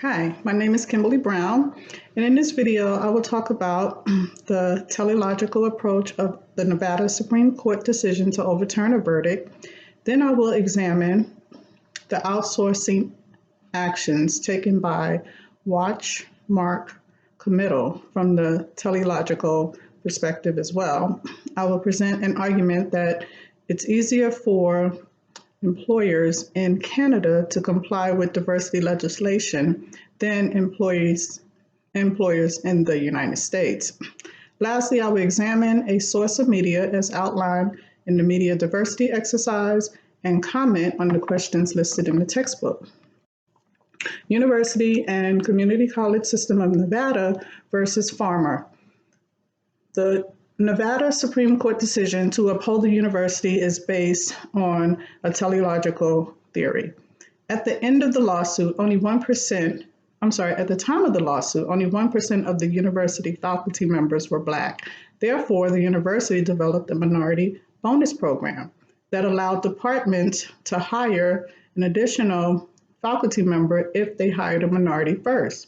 Hi, my name is Kimberly Brown, and in this video I will talk about the teleological approach of the Nevada Supreme Court decision to overturn a verdict. Then I will examine the outsourcing actions taken by Watermark Comnitel from the teleological perspective as well. I will present an argument that it's easier for employers in Canada to comply with diversity legislation than employers in the United States. Lastly, I will examine a source of media as outlined in the media diversity exercise and comment on the questions listed in the textbook. University and Community College System of Nevada versus Farmer. The Nevada Supreme Court decision to uphold the university is based on a teleological theory. At the end of the lawsuit, at the time of the lawsuit, only 1% of the university faculty members were Black. Therefore, the university developed a minority bonus program that allowed departments to hire an additional faculty member if they hired a minority first.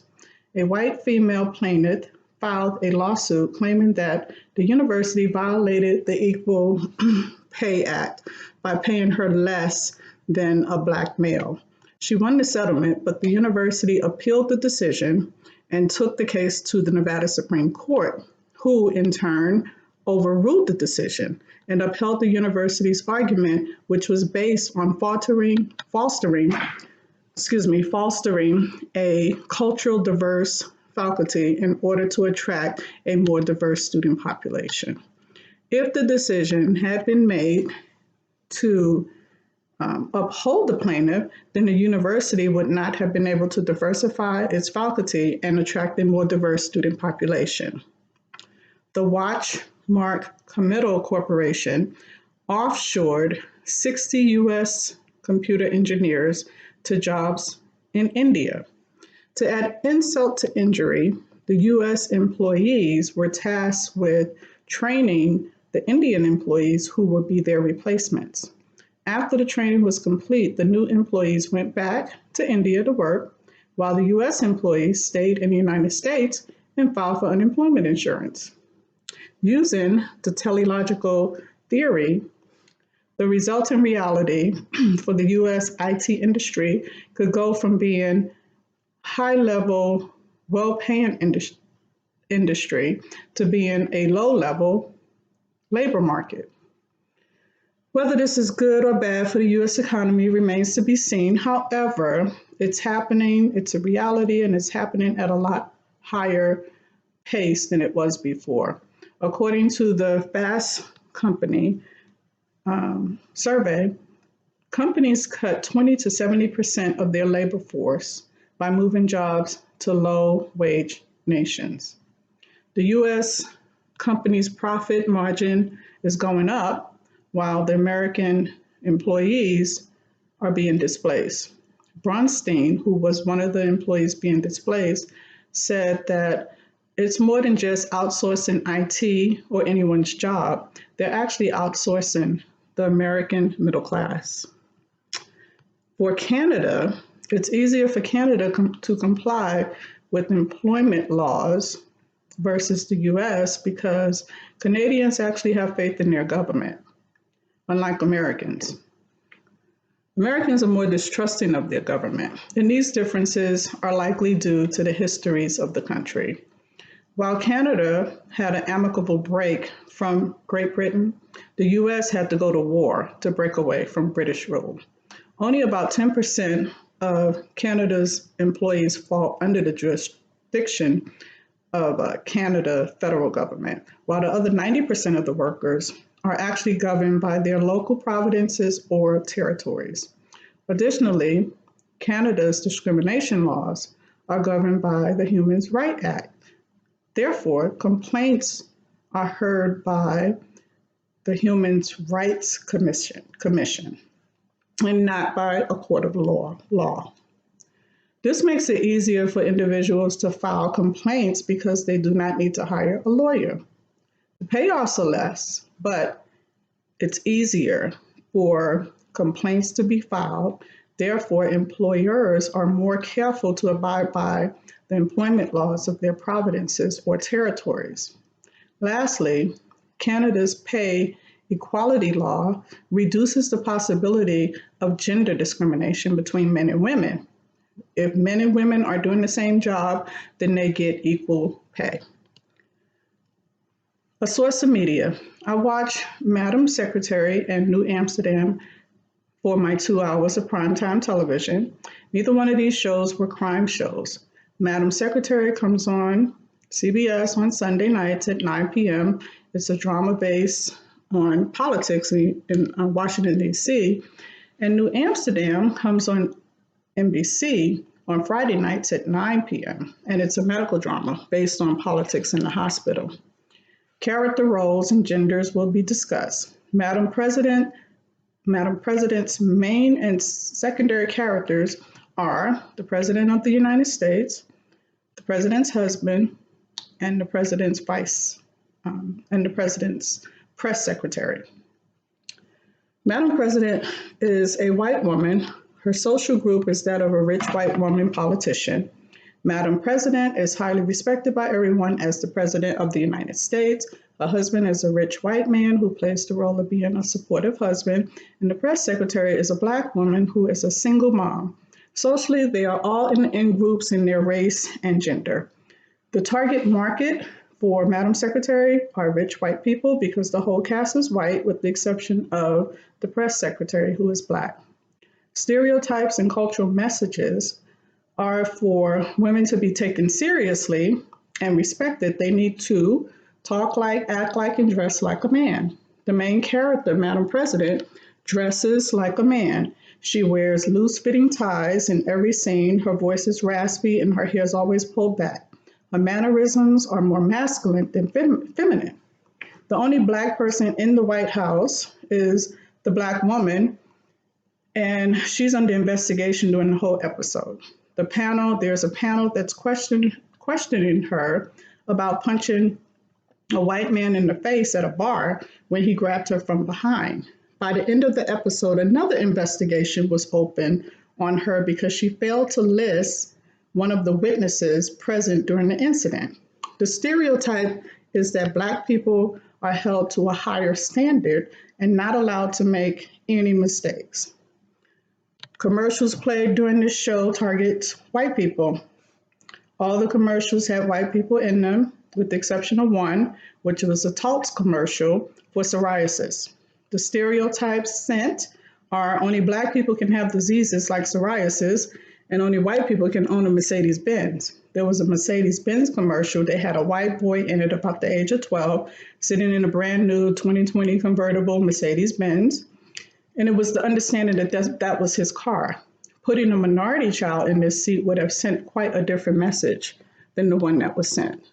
A white female plaintiff filed a lawsuit claiming that the university violated the Equal Pay Act by paying her less than a Black male. She won the settlement, but the university appealed the decision and took the case to the Nevada Supreme Court, who in turn overruled the decision and upheld the university's argument, which was based on fostering a cultural diverse faculty in order to attract a more diverse student population. If the decision had been made to uphold the plaintiff, then the university would not have been able to diversify its faculty and attract a more diverse student population. The Watermark Comnitel Corporation offshored 60 U.S. computer engineers to jobs in India. To add insult to injury, the U.S. employees were tasked with training the Indian employees who would be their replacements. After the training was complete, the new employees went back to India to work, while the U.S. employees stayed in the United States and filed for unemployment insurance. Using the teleological theory, the resulting reality for the U.S. IT industry could go from being high-level, well-paying industry to being a low-level labor market. Whether this is good or bad for the U.S. economy remains to be seen. However, it's happening, it's a reality, and it's happening at a lot higher pace than it was before. According to the Fast Company survey, companies cut 20 to 70% of their labor force by moving jobs to low-wage nations. The U.S. company's profit margin is going up while the American employees are being displaced. Bronstein, who was one of the employees being displaced, said that it's more than just outsourcing IT or anyone's job. They're actually outsourcing the American middle class. For Canada, it's easier for Canada to comply with employment laws versus the US because Canadians actually have faith in their government, unlike Americans. Americans are more distrusting of their government, and these differences are likely due to the histories of the country. While Canada had an amicable break from Great Britain, the US had to go to war to break away from British rule. Only about 10% of Canada's employees fall under the jurisdiction of Canada federal government, while the other 90% of the workers are actually governed by their local provinces or territories. Additionally, Canada's discrimination laws are governed by the Human Rights Act. Therefore, complaints are heard by the Human Rights Commission and not by a court of law. This makes it easier for individuals to file complaints because they do not need to hire a lawyer. The payoffs are less, but it's easier for complaints to be filed Therefore, employers are more careful to abide by the employment laws of their provinces or territories. Lastly, Canada's pay equality law reduces the possibility of gender discrimination between men and women. If men and women are doing the same job, then they get equal pay. A source of media. I watch Madam Secretary and New Amsterdam for my 2 hours of primetime television. Neither one of these shows were crime shows. Madam Secretary comes on CBS on Sunday nights at 9 p.m. It's a drama based on politics in Washington, D.C. And New Amsterdam comes on NBC on Friday nights at 9 p.m. And it's a medical drama based on politics in the hospital. Character roles and genders will be discussed. Madam President's main and secondary characters are the President of the United States, the President's husband, and the President's and the President's press secretary. Madam President is a white woman. Her social group is that of a rich white woman politician. Madam President is highly respected by everyone as the President of the United States. Her husband is a rich white man who plays the role of being a supportive husband, and the press secretary is a Black woman who is a single mom. Socially, they are all in groups in their race and gender. The target market for Madam Secretary are rich white people because the whole cast is white with the exception of the press secretary who is Black. Stereotypes and cultural messages are for women to be taken seriously and respected. They need to talk like, act like, and dress like a man. The main character, Madam President, dresses like a man. She wears loose-fitting ties in every scene. Her voice is raspy and her hair is always pulled back. Her mannerisms are more masculine than feminine. The only Black person in the White House is the Black woman, and she's under investigation during the whole episode. There's a panel that's questioning her about punching a white man in the face at a bar when he grabbed her from behind. By the end of the episode, another investigation was opened on her because she failed to list one of the witnesses present during the incident. The stereotype is that Black people are held to a higher standard and not allowed to make any mistakes. Commercials played during this show target white people. All the commercials had white people in them, with the exception of one, which was a Talks commercial for psoriasis. The stereotypes sent are only Black people can have diseases like psoriasis, and only white people can own a Mercedes-Benz. There was a Mercedes-Benz commercial that had a white boy in it about the age of 12, sitting in a brand new 2020 convertible Mercedes-Benz. And it was the understanding that that was his car. Putting a minority child in this seat would have sent quite a different message than the one that was sent.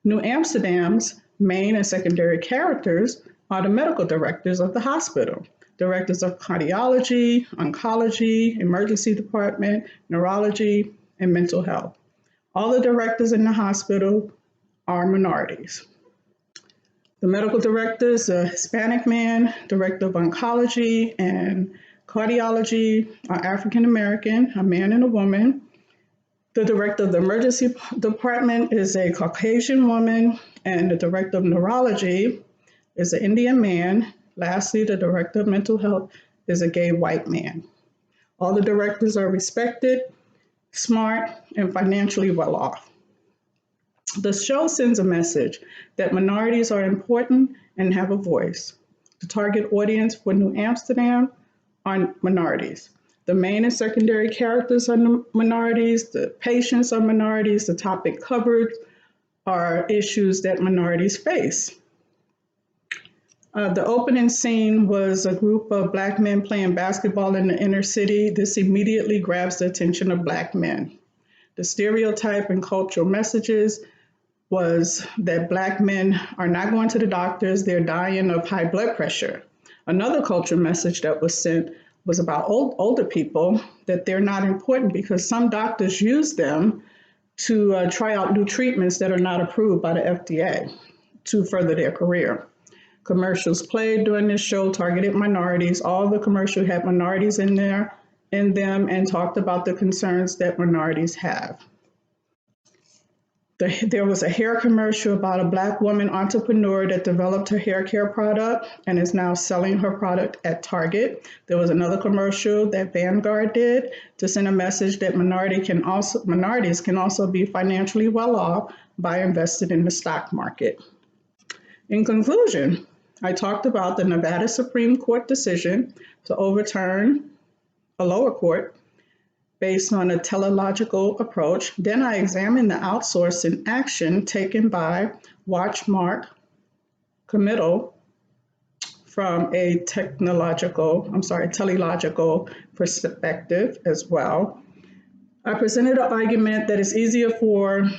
New Amsterdam's main and secondary characters are the medical directors of the hospital, directors of cardiology, oncology, emergency department, neurology, and mental health. All the directors in the hospital are minorities. The medical director is a Hispanic man, director of oncology and cardiology are African American, a man and a woman. The director of the emergency department is a Caucasian woman, and the director of neurology is an Indian man. Lastly, the director of mental health is a gay white man. All the directors are respected, smart, and financially well off. The show sends a message that minorities are important and have a voice. The target audience for New Amsterdam are minorities. The main and secondary characters are minorities, the patients are minorities, the topic covered are issues that minorities face. The opening scene was a group of Black men playing basketball in the inner city. This immediately grabs the attention of Black men. The stereotype and cultural messages was that Black men are not going to the doctors, they're dying of high blood pressure. Another cultural message that was sent was about older people, that they're not important because some doctors use them to try out new treatments that are not approved by the FDA to further their career. Commercials played during this show targeted minorities. All the commercials had minorities in there, in them and talked about the concerns that minorities have. There was a hair commercial about a Black woman entrepreneur that developed her hair care product and is now selling her product at Target. There was another commercial that Vanguard did to send a message that minorities can also be financially well off by investing in the stock market. In conclusion, I talked about the Nevada Supreme Court decision to overturn a lower court based on a teleological approach. Then I examined the outsourcing action taken by Watermark Comnitel from a teleological perspective as well. I presented an argument that it's easier for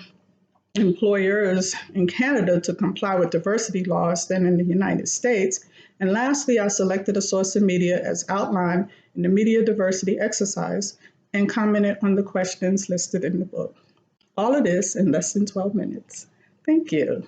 employers in Canada to comply with diversity laws than in the United States. And lastly, I selected a source of media as outlined in the media diversity exercise and commented on the questions listed in the book. All of this in less than 12 minutes. Thank you.